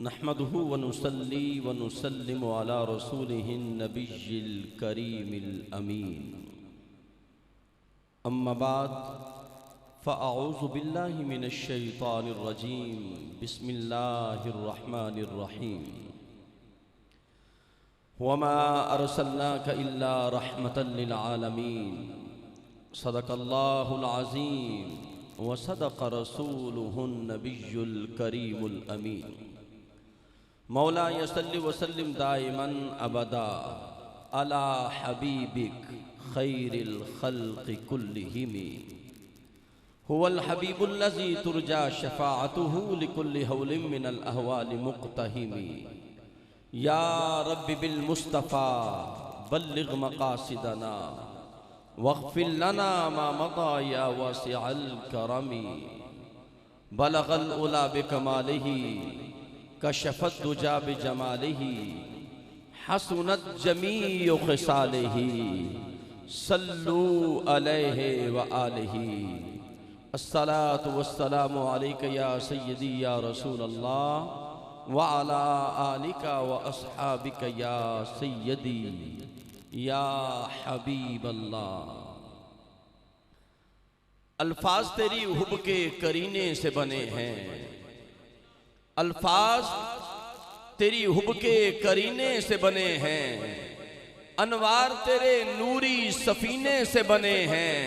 नहमदुहु व नुसल्ली व नुसल्लिमु अला रसूलिहिन नबिय्यिल करीमिल अमीन। अम्मा बाद फ़अऊज़ु बिल्लाहि मिनश शैतानिर रजीम। बिस्मिल्लाहिर रहमानिर रहीम। वमा अरसलनाका इल्ला रहमतल लिल आलमीन। सदक़ल्लाहुल अज़ीम व सदक़ रसूलुहुन नबिय्युल करीमुल अमीन। मौला यसल्लि वसल्लिम दाइमन अबदा अला हबीबिक खैरिल खल्क़ि कुल्लिहिमी। हुवल हबीबुल्लज़ी तुरजा शफ़ाअतुहु लिकुल्लि हौलिम मिनल अहवालि मुक़्तहिमी। या रब्बि बिल मुस्तफ़ा बल्लिग़ मक़ासिदना वग़फ़िर लना मा मदा या वासिअल करमी। बलग़ल उला बिकमालिही कशफ़त दुजा बिजमालिही हसनत जमीउ ख़िसालिही। सल्लू अलैहि व आलिही। अस्सलातु वस्सलामु अलैका या सय्यदी या रसूल अल्लाह व अला आलिका व अस्हाबिका या सय्यदी या हबीब अल्लाह। अल्फाज तेरी हुब के करीने से बने हैं, अल्फाज तेरी हुब के करीने से बने हैं। अनवार तेरे नूरी सफीने से बने हैं।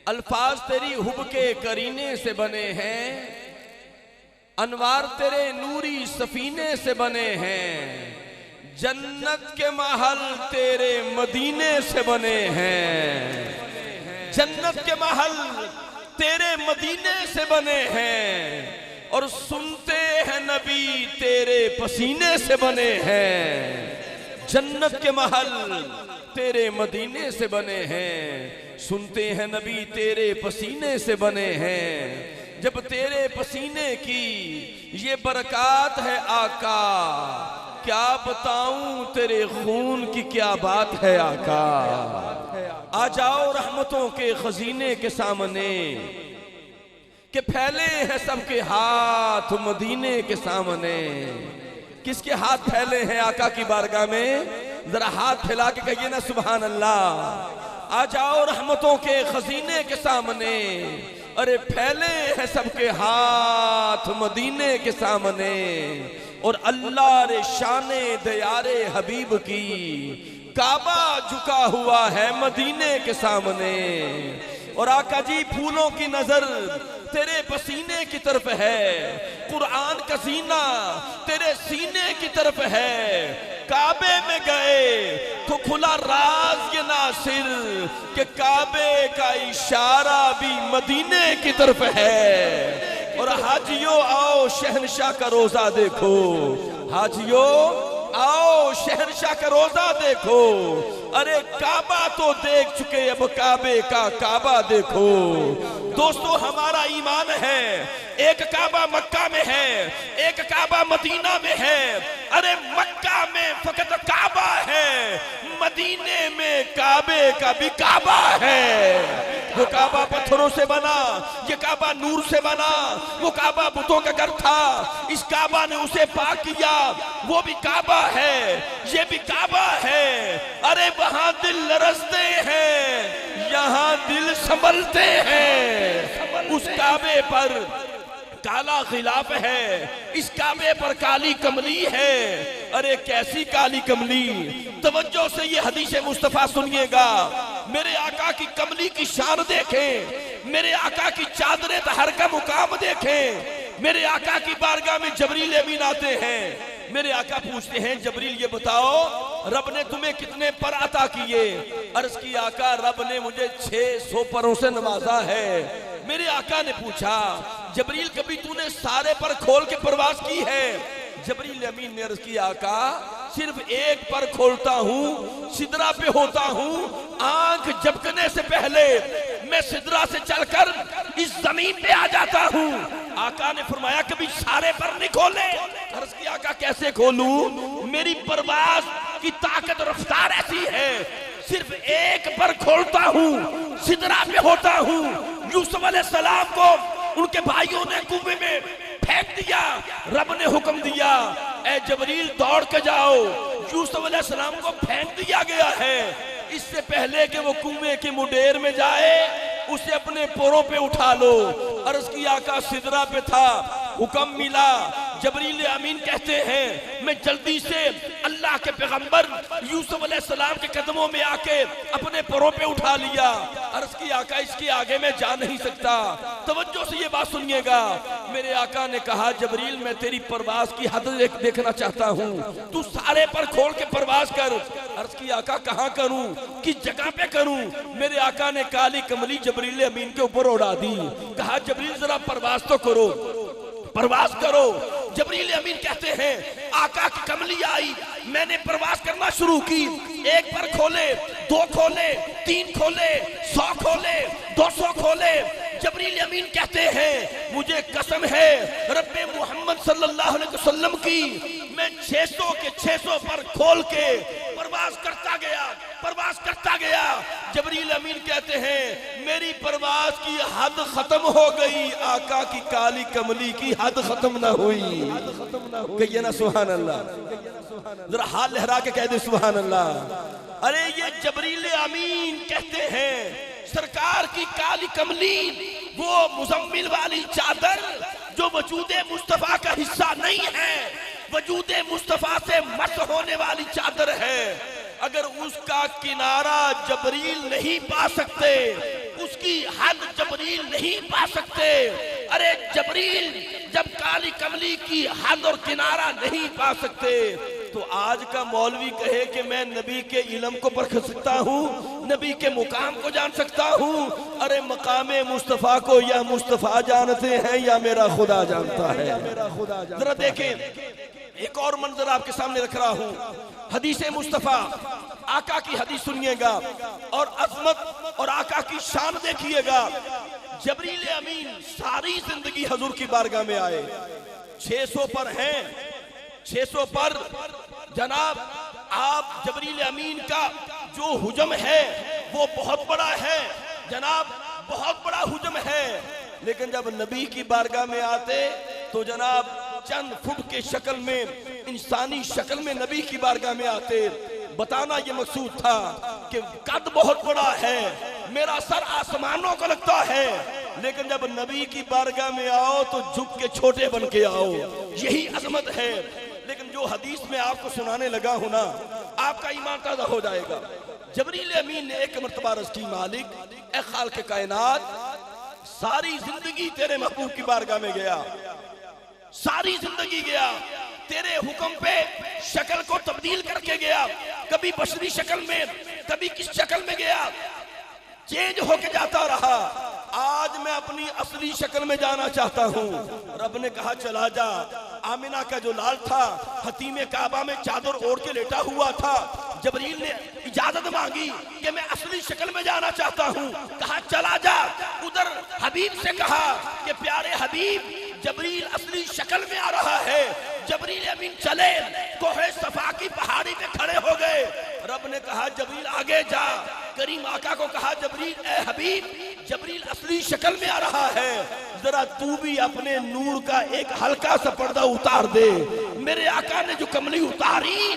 अल्फाज तेरी हुब के करीने से बने हैं। अनवार तेरे नूरी सफीने से बने हैं। जन्नत के महल तेरे मदीने से बने हैं। जन्नत के महल तेरे मदीने से बने हैं। और सुनते हैं नबी तेरे पसीने से बने हैं। जन्नत के महल तेरे मदीने से बने हैं। सुनते हैं नबी तेरे पसीने से बने हैं। जब तेरे पसीने की ये बरकत है आका, क्या बताऊं तेरे खून की क्या बात है आका। आ जाओ रहमतों के खजीने के सामने कि फैले हैं सबके हाथ मदीने के सामने। किसके हाथ फैले हैं आका की बारगाह में? जरा हाथ फैला के कहिए ना सुभान अल्लाह। आ जाओ रहमतों के खजीने के सामने। अरे फैले हैं सबके हाथ मदीने के सामने। और अल्लाह रे शाने दयारे हबीब की काबा झुका हुआ है मदीने के सामने। और आका जी फूलों की नजर तेरे पसीने की तरफ है। कुरान का सीना तेरे सीने की तरफ है। काबे में गए तो खुला राज ये नासिर कि काबे का इशारा भी मदीने की तरफ है। और हाजियों आओ शहनशाह का रोजा देखो। हाजियों आओ शहनशाह का रोजा देखो। अरे काबा तो देख चुके, अब काबे का काबा देखो। दोस्तों हमारा ईमान है, एक काबा मक्का में है, एक काबा मदीना में है। अरे मक्का में फकत काबा है, मदीने में काबे का भी काबा है। वो काबा पत्थरों से बना, ये काबा नूर से बना। वो काबा बुतों का घर था, इस काबा ने उसे पाक किया। वो भी काबा है, ये भी काबा है। अरे वहां दिल लरसते हैं, यहाँ दिल संभलते हैं। उस काबे पर काला खिलाफ है, इस काबे पर काली कमली है। अरे कैसी काली कमली। तवज्जो से ये हदीस मुस्तफा सुनिएगा। मेरे आका की कमली की शान देखें, मेरे आका की चादरे तहर का मुकाम देखें। मेरे आका की बारगाह में जबरील अमीन आते हैं। मेरे आका पूछते हैं जबरील ये बताओ रब ने तुम्हें कितने पर अता किए? अर्ज की आका रब ने मुझे 600 परों से नवाजा है। मेरे आका ने पूछा जबरील कभी तूने सारे पर खोल के परवाज की है? जबरील अमीन ने अर्ज की आका सिर्फ एक पर खोलता हूँ, सिदरा पे होता हूँ। आंख झपकने से पहले मैं सिदरा से चलकर इस जमीन पे आ जाता हूँ। आका ने फरमाया कभी सारे पर नहीं खोले। अर्ज की आका कैसे खोलूं? मेरी परवाज की ताकत रफ्तार ऐसी है, सिर्फ एक पर खोलता हूँ, सिदरा पे होता हूँ। यूसुफ अलैहिस्सलाम को उनके भाइयों ने कुएं में फेंक दिया। रब ने हुक्म दिया, ए जबरील दौड़ के जाओ, यूसुफ अलैहिस्सलाम को फेंक दिया गया है। इससे पहले कि वो कुएं के मुडेर में जाए, उसे अपने पोरों पे उठा लो। अर्ज की आका सिदरा पे था, हुक्म मिला, जबरील अमीन कहते हैं मैं जल्दी से अल्लाह के पैगंबर यूसुफ अलैहिस्सलाम के कदमों में आके अपने पोरों पे उठा लिया। अर्ज की आका इसके आगे मैं जा नहीं सकता। तवज्जो से ये बात सुनिएगा, मेरे आका ने कहा जबरील मैं तेरी परवाज की हद देखना चाहता हूँ, तू सारे पर खोल के परवाज कर। अर्ज की आका कहाँ करूँ, किस जगह पे करूँ? मेरे आका ने काली कमली जबरील अमीन के ऊपर उड़ा दी। कहा जबरील जरा परवाज तो करो, परवाज करो। जबरील अमीन कहते हैं आका की कमली आई, मैंने परवाज करना शुरू की। एक पर खोले, दो खोले, तीन खोले, 100 खोले, 200 खोले। जबरील अमीन कहते हैं मुझे कसम है रब्बे मोहम्मद सल्लल्लाहु अलैहि वसल्लम की, मैं 600 के 600 पर खोल के परवाज करता गया, परवाज करता गया। जबरील अमीन कहते हैं मेरी परवाज की हद खत्म हो गई, आका की काली कमली की हद खत्म ना हुई। कहिए ना सुभान अल्लाह, जरा हाथ लहरा के कह दे सुभान अल्लाह। अरे ये जबरील अमीन कहते हैं सरकार की काली कमली, वो मुजम्मिल वाली चादर जो वजूदे मुस्तफा का हिस्सा नहीं है, वजूदे मुस्तफा से मस होने वाली चादर है। अगर उसका किनारा जबरील नहीं पा सकते, उसकी हद जबरील नहीं पा सकते। अरे जबरील जब काली कमली की हद और किनारा नहीं पा सकते, तो आज का मौलवी कहे कि मैं नबी के इल्म को परख सकता हूँ, नबी के मुकाम को जान सकता हूँ। अरे मकामे मुस्तफा को या मुस्तफा जानते हैं या मेरा खुदा जानता है। जरा देखें, एक और मंजर आपके सामने रख रहा हूँ। हदीस मुस्तफा, आका की हदीस सुनिएगा और अजमत और आका की शान देखिएगा। जबरील अमीन सारी जिंदगी हजूर की बारगाह में आए, 600 पर हैं, 600 पर जनाब आप जबरील अमीन का जो हुजम है वो बहुत बड़ा है जनाब, बहुत बड़ा हुजम है। लेकिन जब नबी की बारगाह में आते तो जनाब चंद फुट के शक्ल में, इंसानी शक्ल में नबी की बारगाह में आते। बताना ये मकसूद था कि कद बहुत बड़ा है, मेरा सर आसमानों को लगता है, लेकिन जब नबी की बारगाह में आओ तो झुक के छोटे बन के आओ, यही अजमत है। लेकिन जो हदीस में आपको सुनाने लगा हूं ना, आपका ईमान ताजा हो जाएगा। जबरील अमीन ने एक मर्तबा अर्ज की, मालिक ए खालिक कायनात, सारी जिंदगी तेरे महबूब की बारगाह में गया, सारी जिंदगी गया, तेरे हुक्म पे शक्ल को तब्दील करके गया, कभी बशरी शक्ल में, कभी किस शक्ल में गया, चेंज होके जाता रहा। आज मैं अपनी असली शक्ल में जाना चाहता हूँ। रब ने कहा चला जा। आमिना का जो लाल था हतीमे काबा में चादर ओढ़ के लेटा हुआ था। जबरील ने इजाजत मांगी कि मैं असली शक्ल में जाना चाहता हूँ। कहा चला जा। उधर हबीब से कहा कि प्यारे हबीब, जबरील असली शक्ल में आ रहा है। जबरील अमीन चले, कोहे सफा की पहाड़ी पे खड़े हो गए। रब ने कहा जबरील आगे जा। करीम आका को कहा जबरील ए हबीब, जबरील असली शक्ल में आ रहा है, जरा तू भी अपने नूर का एक हल्का सा पर्दा उतार दे। मेरे आका ने जो कमली उतारी,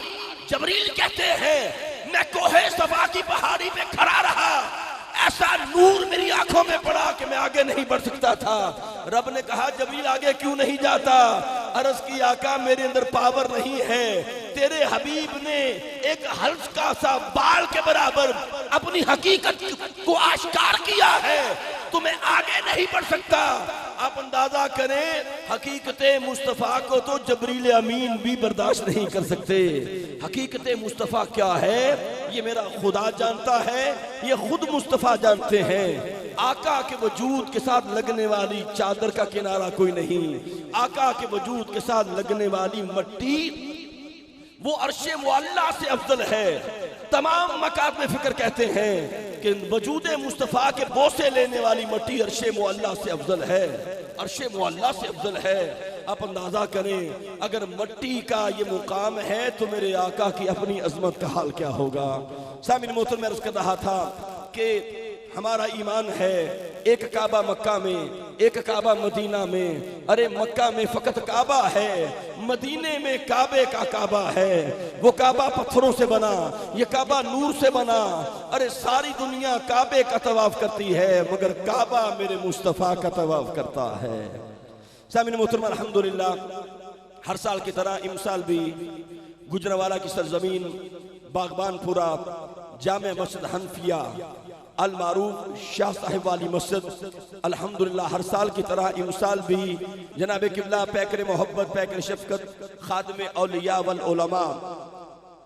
जबरील कहते हैं मैं कोहे सफा की पहाड़ी पे खड़ा रहा, ऐसा नूर मेरी आंखों में पड़ा कि मैं आगे नहीं बढ़ सकता था। रब ने कहा जबरील आगे क्यों नहीं जाता? अर्ज की आका मेरे अंदर पावर नहीं है। तेरे हबीब ने एक हल्का सा बाल के बराबर अपनी हकीकत को आश्कार किया है, तो मैं आगे नहीं बढ़ सकता। आप अंदाजा करें, हकीकत मुस्तफ़ा को तो जबरील अमीन भी बर्दाश्त नहीं कर सकते। हकीकत मुस्तफ़ा क्या है ये मेरा खुदा जानता है, ये खुद मुस्तफ़ा जानते हैं। आका के वजूद के साथ लगने वाली चादर का किनारा कोई नहीं। आका के वजूद के साथ लगने वाली मट्टी वो अर्शे मुअल्ला से अफजल है। तमाम मकात में फिक्र कहते हैं कि वजूद मुस्तफ़ा के बोसे लेने वाली मट्टी अर्शे मुअल्ला से अफजल है, अर्शे मुअल्ला से अफजल है। आप अंदाजा करें, अगर मट्टी का ये मुकाम है तो मेरे आका की अपनी अजमत का हाल क्या होगा। सामिन मोहतरम, मैं अर्ज कर रहा था कि हमारा ईमान है, एक काबा मक्का में एक काबा मदीना में। अरे मक्का में फकत काबा है, मदीने में काबे का काबा है। वो काबा पत्थरों से बना, ये काबा नूर से बना। अरे सारी दुनिया काबे का तवाफ करती है, मगर काबा मेरे मुस्तफ़ा का तवाफ करता है। सामिन मोहतरम, अल्हम्दुलिल्लाह हर साल की तरह इमसाल भी गुजरावाला की सरजमीन बागबानपुरा जामे मस्जिद हनफिया अल मारूफ शाह साहिब वाली मस्जिद, अल्हम्दुलिल्लाह हर साल की तरह इमसाल भी जनाब किबला पैकर मोहब्बत पैकर शफकत खादमे औलिया वल उलमा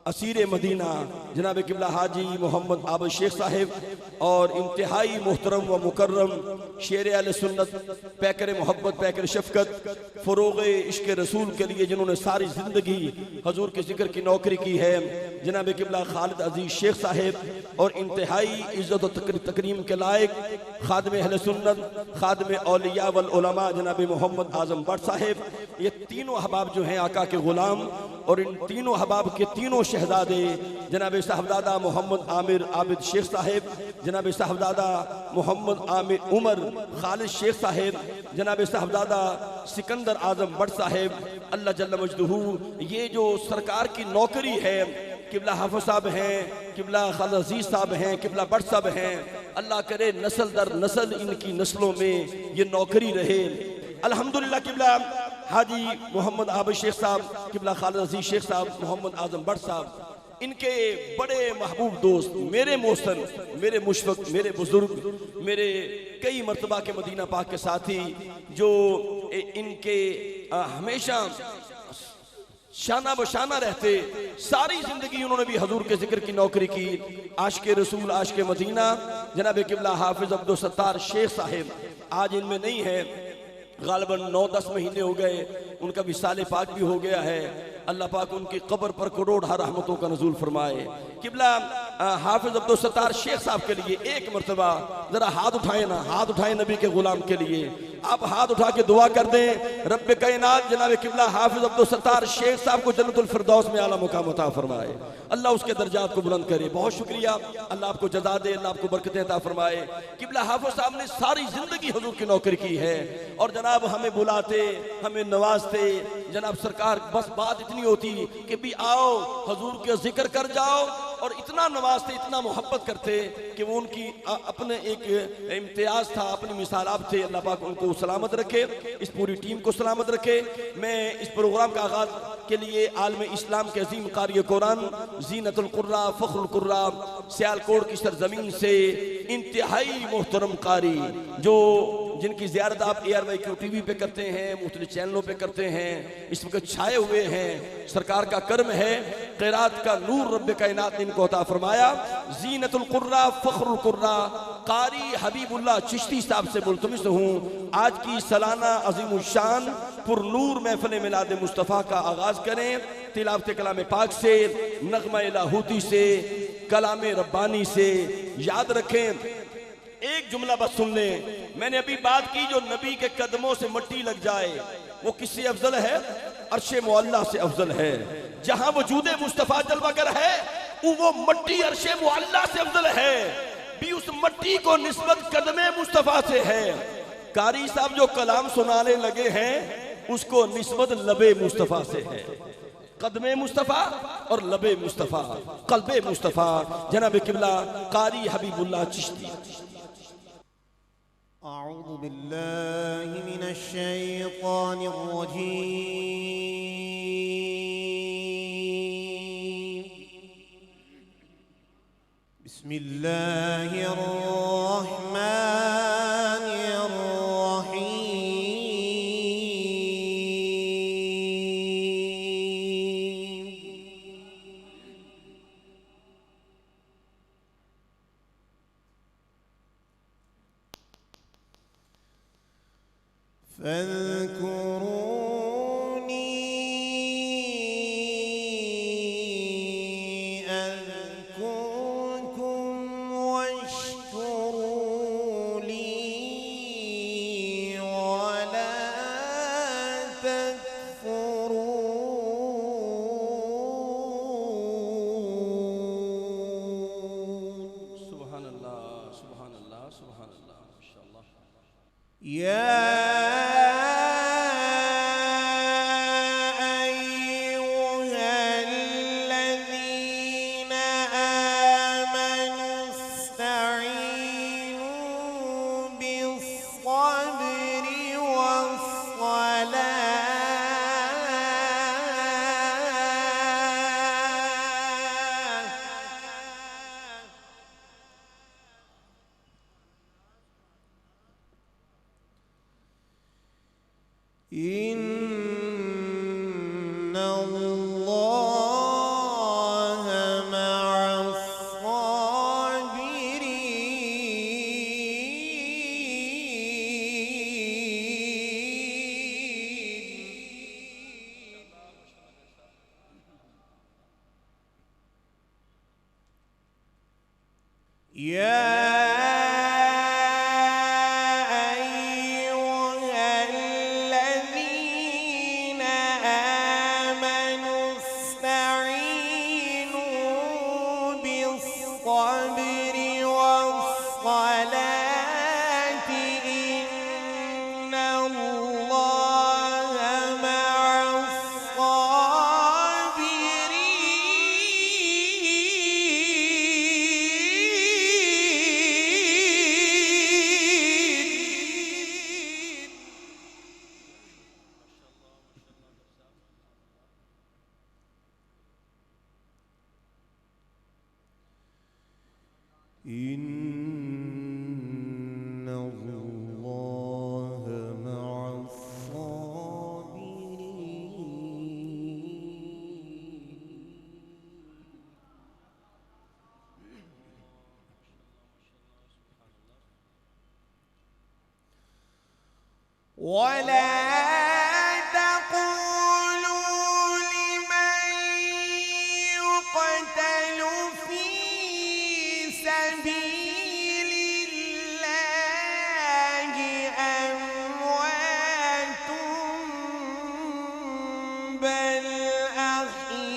असीर मदीना जनाब किबला हाजी मोहम्मद आबद शेख साहिब और इंतहाई मोहतरम व मुकर्रम शेर अहले सुन्नत पैकर मोहब्बत पैकर शफकत फ़रोग़ इश्क़ रसूल के लिए जिन्होंने सारी ज़िंदगी हजूर के ज़िक्र की नौकरी की है, जनाब किबला खालिद अजीज़ शेख साहिब और इंतहाई इज़्ज़त व तकरीम के लायक खादमे अहले सुन्नत खादमे औलिया वल उलमा जनाब मोहम्मद आज़म बट साहिब। ये तीनों अहबाब जो हैं आका के ग़ुलाम, और इन तीनों अहबाब के तीनों शहजादे जनाब साहबजादा मोहम्मद आमिर आबिद शेख साहिब, जनाब साहबजादा मोहम्मद आमिर उमर खालिद शेख साहिब, जनाब साहबजादा सिकंदर आजम बट साहिब अल्लाह जल्ल मजदहू, ये जो सरकार की नौकरी है, किबला हाफिज साहब हैं, किबला खालिद अजीज साहब हैं, किबला बट साहब हैं, अल्लाह करे नस्ल दर नस्ल इनकी नस्लों में ये नौकरी रहे। अल्हम्दुलिल्लाह किबला हाजी मोहम्मद आबिद शेख साहब, किबला खालिद अजीज शेख साहब, मोहम्मद आजम बट साहब, इनके बड़े महबूब दोस्त, मेरे मोहसन, मेरे मुशफ़क़, मेरे बुजुर्ग, मेरे कई मरतबा के मदीना पाक के साथी, जो इनके हमेशा शाना बशाना रहते, सारी जिंदगी उन्होंने भी हजूर के जिक्र की नौकरी की। आशिक़ रसूल आशिक़ मदीना जनाब किबला हाफिज अब्दुल सत्तार शेख साहिब आज इनमें नहीं है, गालिबन 9-10 महीने हो गए, उनका विसाले पाक भी हो गया है। अल्लाह पाक उनकी कब्र पर करोड़ रहमतों का नज़ूल फरमाए। किबला हाफिज अब्दुल सत्तार शेख साहब के लिए एक मरतबा जरा हाथ उठाए ना, हाथ उठाए नबी के गुलाम के लिए, आप हाथ उठा के दुआ कर दें रब्बे कायनात जनाब किबला हाफिज अब्दुल सत्तार शेख साहब को जन्नतुल फिरदौस में आला मुकाम अता फरमाए, अल्लाह उसके दर्जात को बुलंद करे। बहुत शुक्रिया, अल्लाह आपको जज़ा दे, अल्लाह आपको बरकतें अता फरमाए। किबला हाफिज साहब ने सारी जिंदगी हुजूर की नौकरी की है, और जनाब हमें बुलाते, हमें नवाजते, जनाब सरकार बस बात इतनी होती कि भी आओ हुजूर के जिक्र कर जाओ, और इतना नवाजते, इतना मोहब्बत करते कि वो उनकी अपने एक इम्तियाज था, अपनी मिसालात थे। अल्लाह पाक उनको सलामत रखे, इस पूरी टीम को सलामत रखे। मैं इस प्रोग्राम का आगाज के लिए आलम इस्लाम के अजीम कारी कुरान जीनतुल कुर्रा फ़ख्रुल कुर्रा सियालकोट की सरजमीन से इंतहाई मोहतरम कारी, जो जिनकी ज़ियारत आप ARYQ TV पे करते हैं, मुख्तलिफ चैनलों पे करते हैं, इस वक्त छाए हुए हैं, सरकार का कर्म है, क़िरात का नूर रब्बे कायनात ने इनको अता फरमाया। जीनतुल कुर्रा फ़ख्रुल कुर्रा कारी हबीबुल्लाह चिश्ती साहब से मुल्तमिस हूँ, आज की सालाना अज़ीमुश्शान पुरनूर महफ़िल मिलाद मुस्तफ़ा का आगाज़ करें तिलावत कलाम पाक से, नग़मा लाहूती से, कलाम रब्बानी से। याद रखें, एक जुमला बस सुन लें, मैंने अभी बात की जो नबी के कदमों से मट्टी लग जाए वो किससे अफजल है? अर्शे मुअल्ला से अफजल है। जहां वजूदे मुस्तफा जलवागर है वो मट्टी अर्शे मुअल्ला से अफजल है, भी उस मट्टी को निस्बत कदमे मुस्तफा से है। कारी साहब जो कलाम सुनाने लगे हैं उसको निस्बत लबे मुस्तफा से है। कदमे मुस्तफ़ा और लबे मुस्तफ़ा, कल्बे मुस्तफ़ा जनाब किबला कारी हबीबुल्लाह चिश्ती। अऊज़ु बिल्लाहि मिनश शैतानिर रजीम, बिस्मिल्लाहिर रहमानिर रहीम। فاذكروني أذكركم واشكروا إن الله مع الصابرين. يا الصبر والصلاة إن الله مع الصابرين. إن الله مع الصابرين. ولا تقولوا لمن يقتل في سبيل الله أموات بل أحياء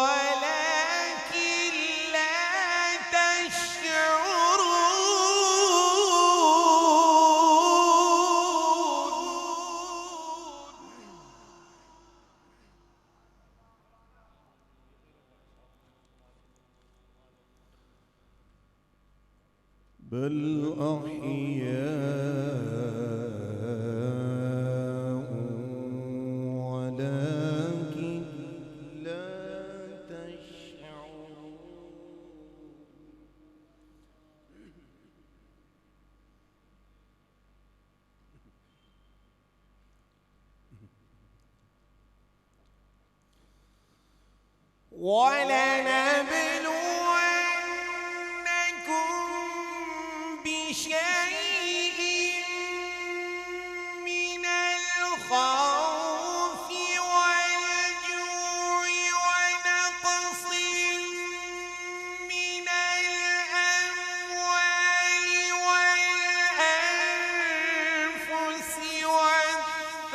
ولكن لا بل أحياء ولكن لا تشعرون. ولنبلونكم بشيء من الخوف والجوع ونقص من الأموال والأنفس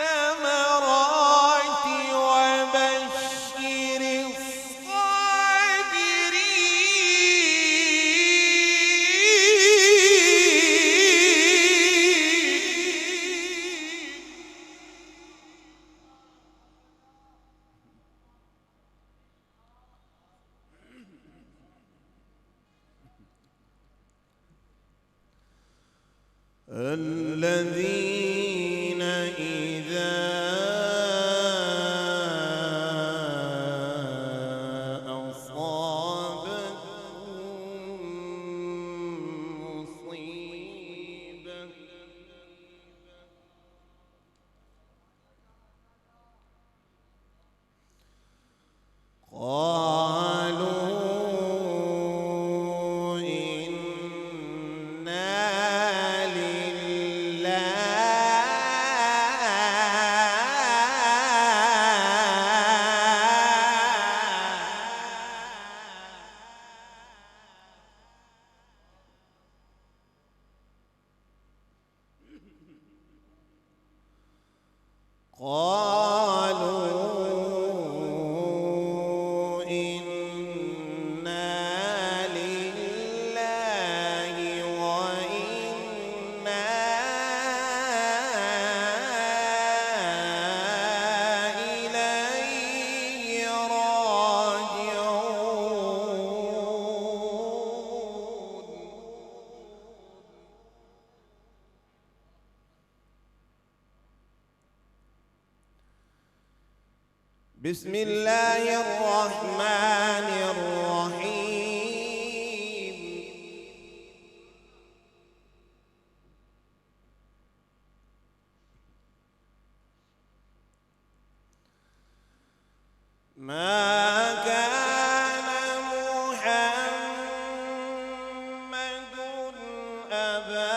والثمرات وبشر الذين إذا أصابتهم مصيبة قالوا إنا لله وإنا إليه راجعون. بسم الله الرحمن الرحيم. ما كان محمد أبا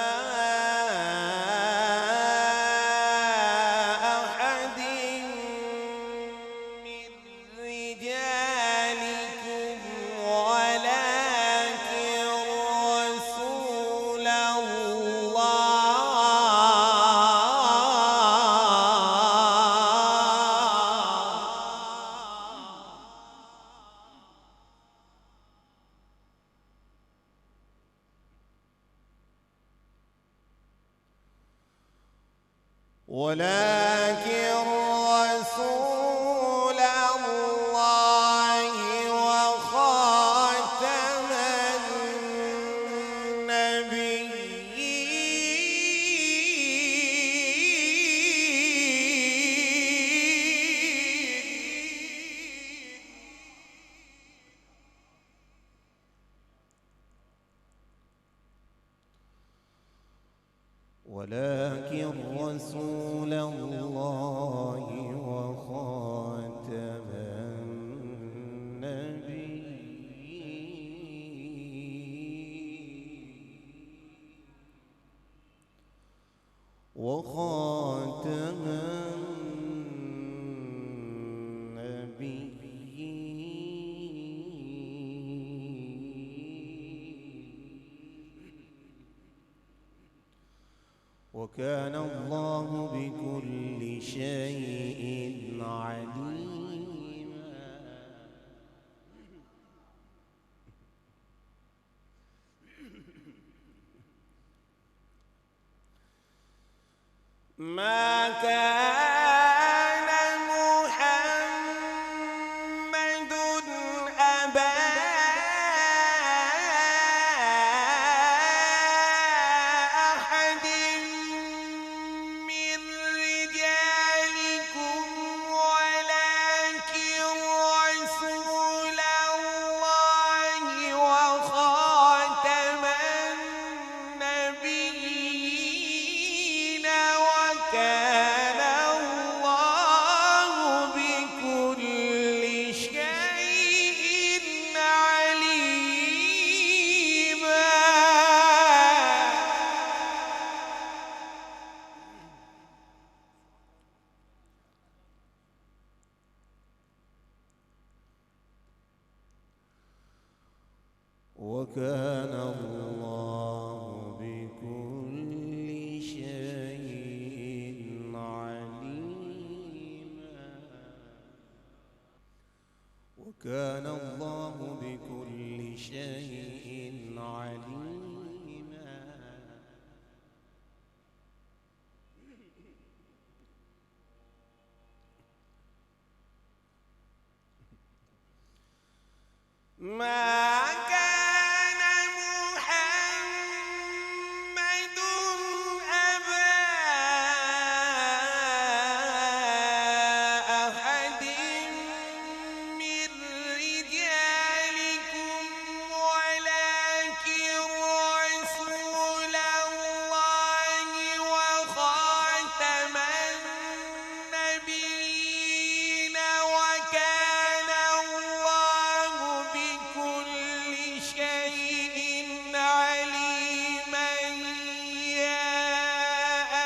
أحد من رجالكم ولكن رسول الله وخاتم ولكن رسول الله وخاتم وكان الله بكل شيء عليما. ما كان محمد أبا أحد من رجالكم ولكن رسول الله وخاتم النبيين وكان الله بكل شيء عليما. وكان الله بكل شيء عليما. وكان الله بكل شيء عليما. ما كان محمد أبا أحد من رجالكم ولكن رسول الله وخاتم النبيين وكان الله بكل شيء عليما. يا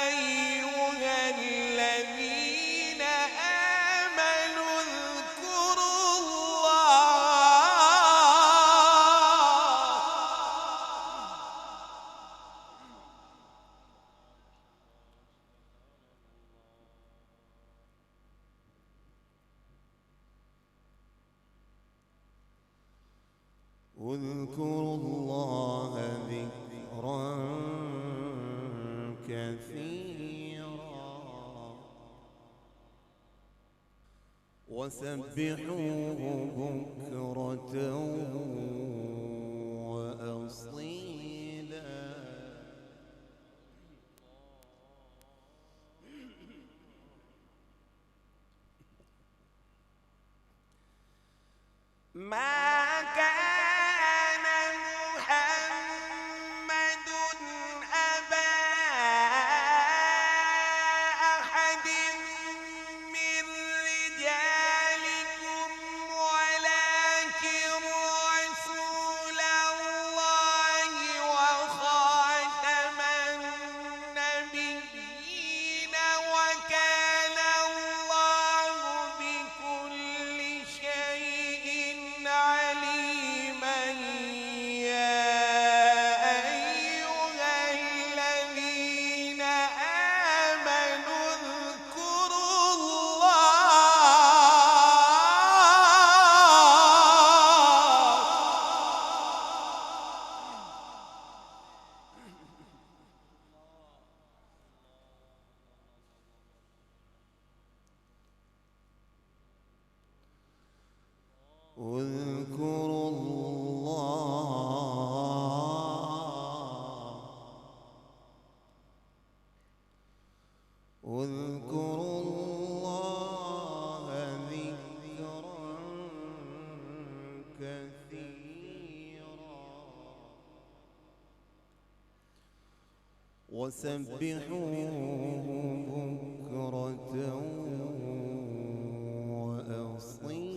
أيها الذين آمنوا اذكروا الله ذكرا كثيرا وسبحوه بكرة وأصيلا. ما كان محمد أبا أحد من رجالكم اذكروا الله اذكروا الله ذكرا كثيرا وسبحوه بكرة وأصيلا.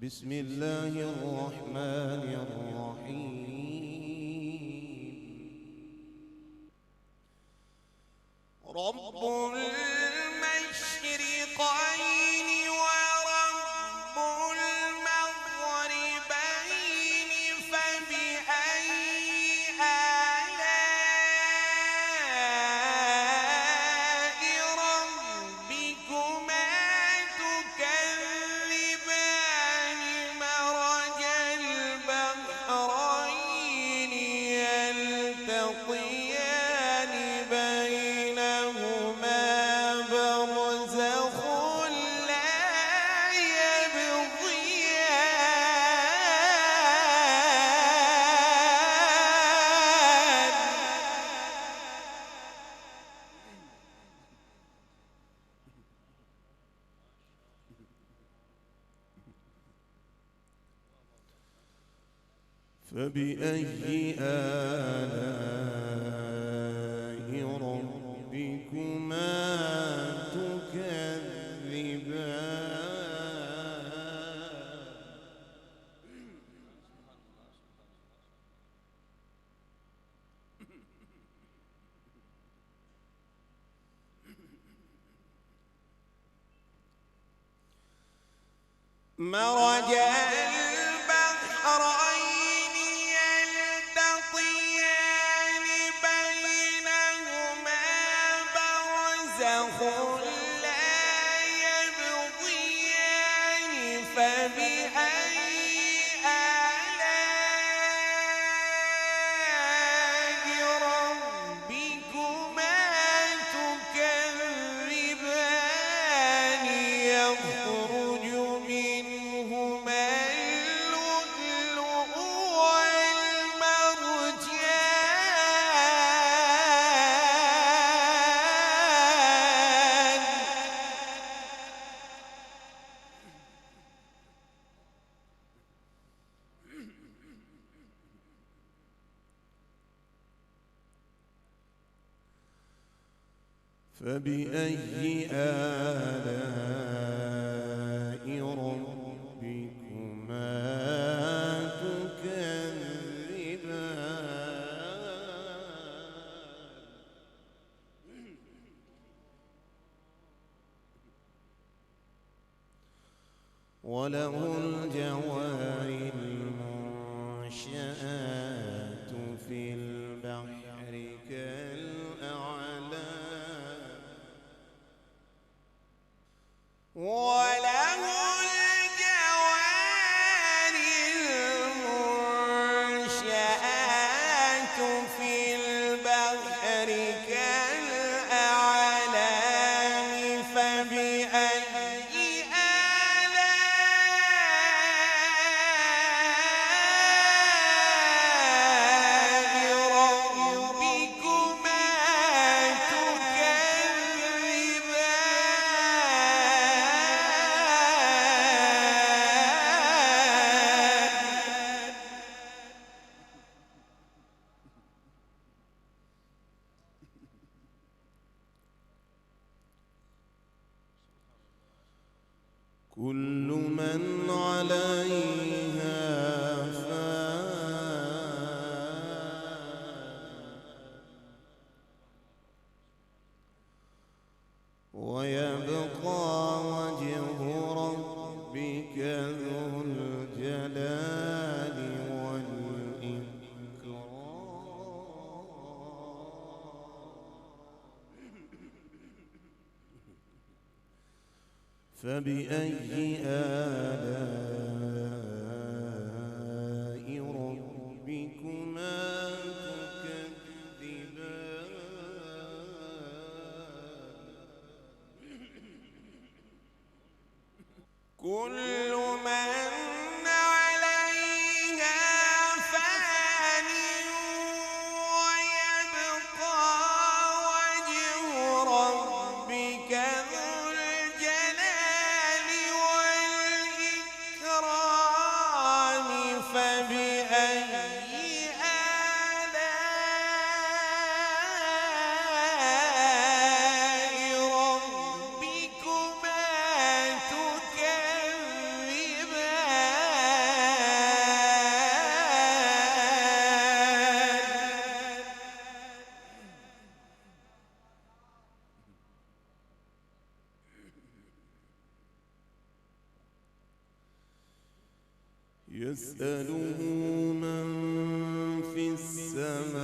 بسم الله الرحمن الرحيم. رب المشرقين ورب المغربين فبأي آلاء ربكما تكذبان مرج البحرين يلتقيان بينهما برزخ لا يبغيان. فبأي آلاء ربكما تكذبان. مرج البحرين يلتقيان بينهما برزخ لا يبغيان. فبأي آلاء ربكما تكذبان. يخرج منهما اللؤلؤ والمرجان. فبأي آلاء ربكما تكذبان. وله الجوار المنشآت في البحر كالأعلام. وله الجوار المنشآت في البحر كالأعلام. فبأي آلاء ربكما تكذبان. كل من عليها فان ويبقى وجه ربك ذو الجلال والإكرام. فبأي آلاء ربكما تكذبان. يسأله من في السماوات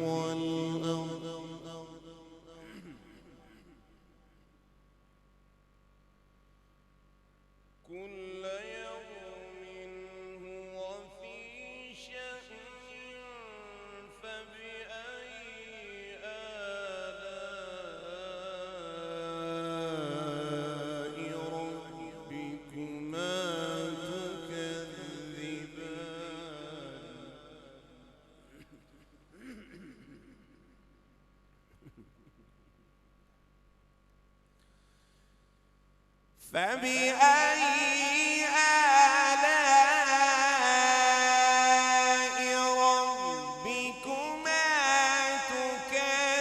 والأرض كل يوم هو في شأن فبأي آلاء ربكما فبأي آلاء ربكما تكذبان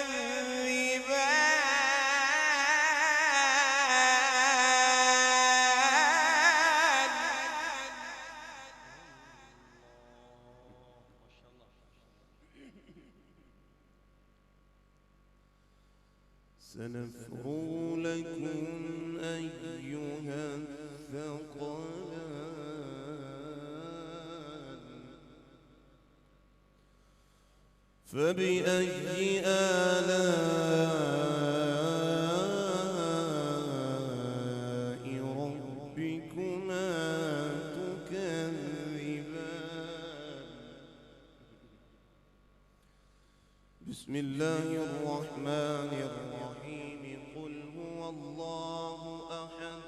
سنفرغ لكم أيها الثقلان فبأي آلاء ربكما تكذبان بسم الله الرحمن الرحيم قل هو الله أحد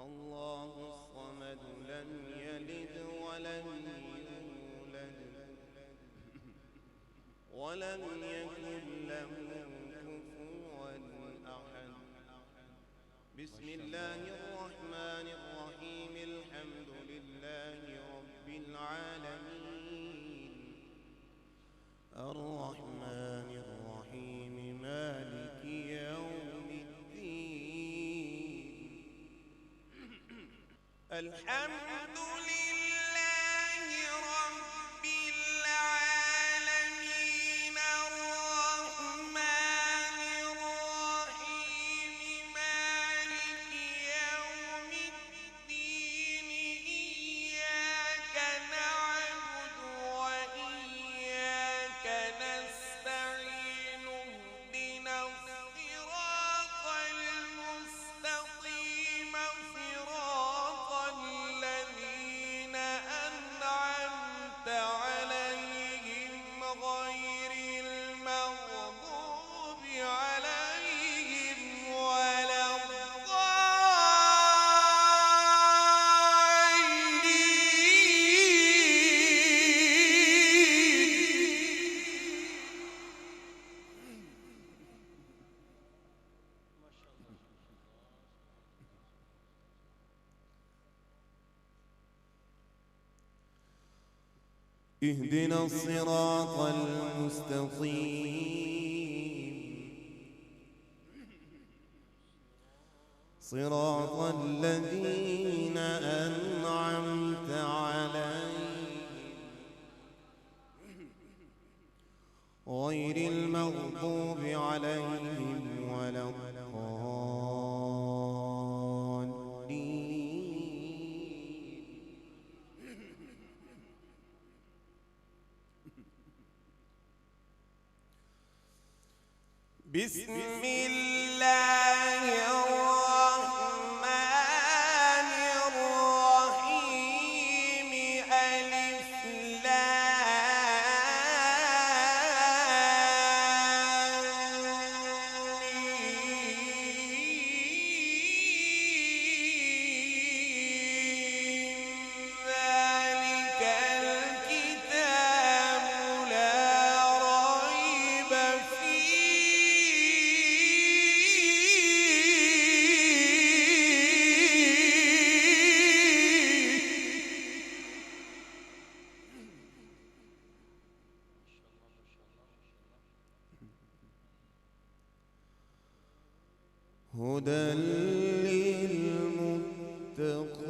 الله الصمد لم يلد ولم يولد ولم يكن له كفوا أحد بسم الله الرحمن الرحيم الحمد لله رب العالمين الرحمن الرحيم مالك يوم الدين الحمد لله رب العالمين الرحمن الرحيم مالك يوم الدين إياك نعبد وإياك نستعين اهدنا الصراط المستقيم صراط الذين أنعمت عليهم غير المغضوب عليهم ولا اهدنا الصراط المستقيم صراط الذين أنعمت عليهم غير المغضوب عليهم ولا بسم الله الرحمن الرحيم ألف لام ميم ذلك الكتاب لا ريب هدى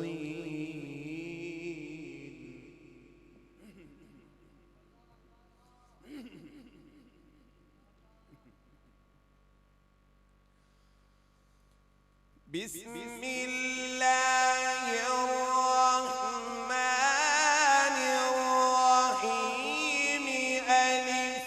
للمتقين बिस्मिल्लाहिर्रहमानिर्रहीम अलिफ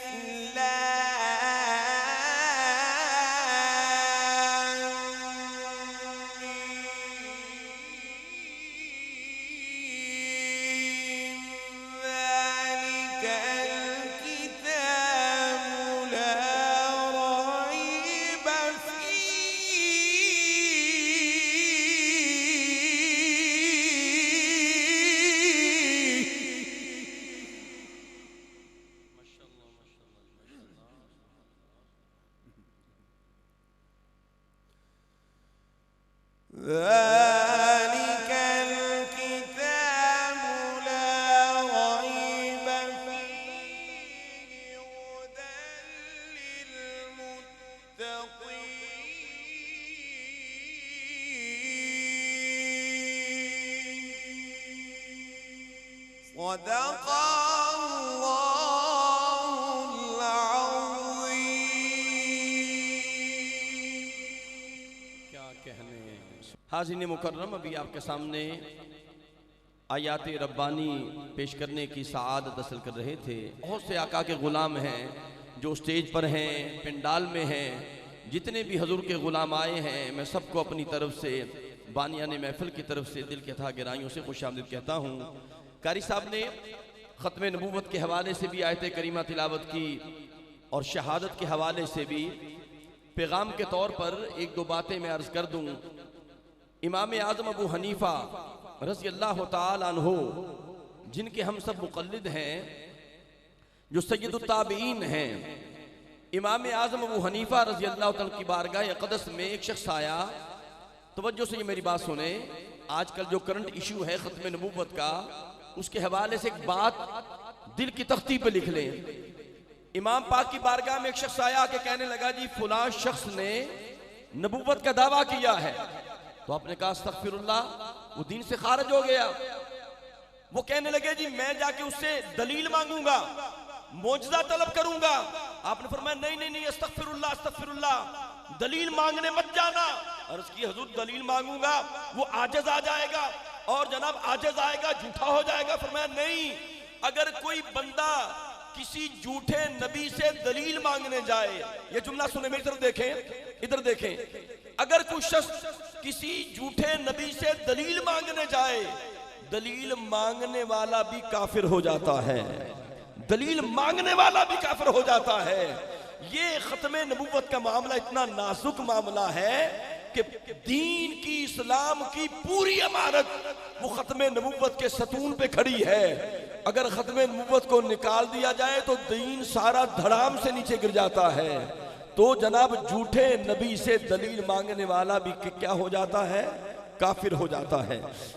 ذلك الكتاب لا ريب فيه هدى للمتقين صدق الله العظيم। क्या कहने। हाज़िन मुकर्रम, अभी आपके सामने आयात रब्बानी पेश करने की सआदत हासिल कर रहे थे। बहुत से आका के ग़ुलाम हैं जो स्टेज पर हैं, पंडाल में हैं। जितने भी हजूर के ग़ुलाम आए हैं, मैं सबको अपनी तरफ से, बानियाने महफिल की तरफ से दिल के अथाह गहराइयों से खुशामदीद कहता हूँ। कारी साहब ने ख़त्म नबूवत के हवाले से भी आयत करीमा तिलावत की और शहादत के हवाले से भी। पैगाम के तौर पर एक दो बातें मैं अर्ज़ कर दूँ। इमाम आज़म अबू हनीफ़ा रज़ी अल्लाह ताला अन्हु, जिनके हम सब मुक़ल्लिद हैं, जो सय्यदुत ताबईन हैं, इमाम आज़म अबू हनीफ़ा रज़ी अल्लाह ताला की बारगाह अक़दस में एक शख्स आया। तवज्जो से ये मेरी बात सुने। आजकल जो करंट इशू है ख़त्म नबूवत का, उसके हवाले से एक बात दिल की तख्ती पे लिख लें। इमाम पाक की बारगाह में एक शख्स आया कि कहने लगा, जी फुला शख्स ने नबूवत का दावा किया है। तो आपने कहा अस्तग़फिरुल्लाह, वो दीन से खारिज हो गया। वो कहने लगे, जी मैं जाके उससे दलील मांगूंगा, मोजज़ा तलब करूंगा। आपने फरमाया नहीं नहीं नहीं, अस्तग़फिरुल्लाह अस्तग़फिरुल्लाह, दलील मांगने मत जाना। अर्ज़ की हुज़ूर दलील मांगूंगा वो आजिज़ आ जाएगा, और जनाब आजिज़ आएगा झूठा हो जाएगा। फरमाया नहीं, अगर कोई बंदा किसी झूठे नबी से दलील मांगने जाए, ये जुमला सुने, मेरी तरफ देखें, इधर देखें। अगर कोई शख्स किसी झूठे नबी से दलील मांगने जाए, दलील मांगने वाला भी काफिर हो जाता है। दलील मांगने वाला भी काफिर हो जाता है। ये ख़त्म नबूवत का मामला इतना नाजुक मामला है कि दीन की, इस्लाम की पूरी इमारत वो ख़त्म नबूवत के सतून पे खड़ी है। अगर ख़त्म नबूवत को निकाल दिया जाए तो दीन सारा धड़ाम से नीचे गिर जाता है। तो जनाब झूठे नबी से दलील मांगने वाला भी क्या हो जाता है? काफिर हो जाता है।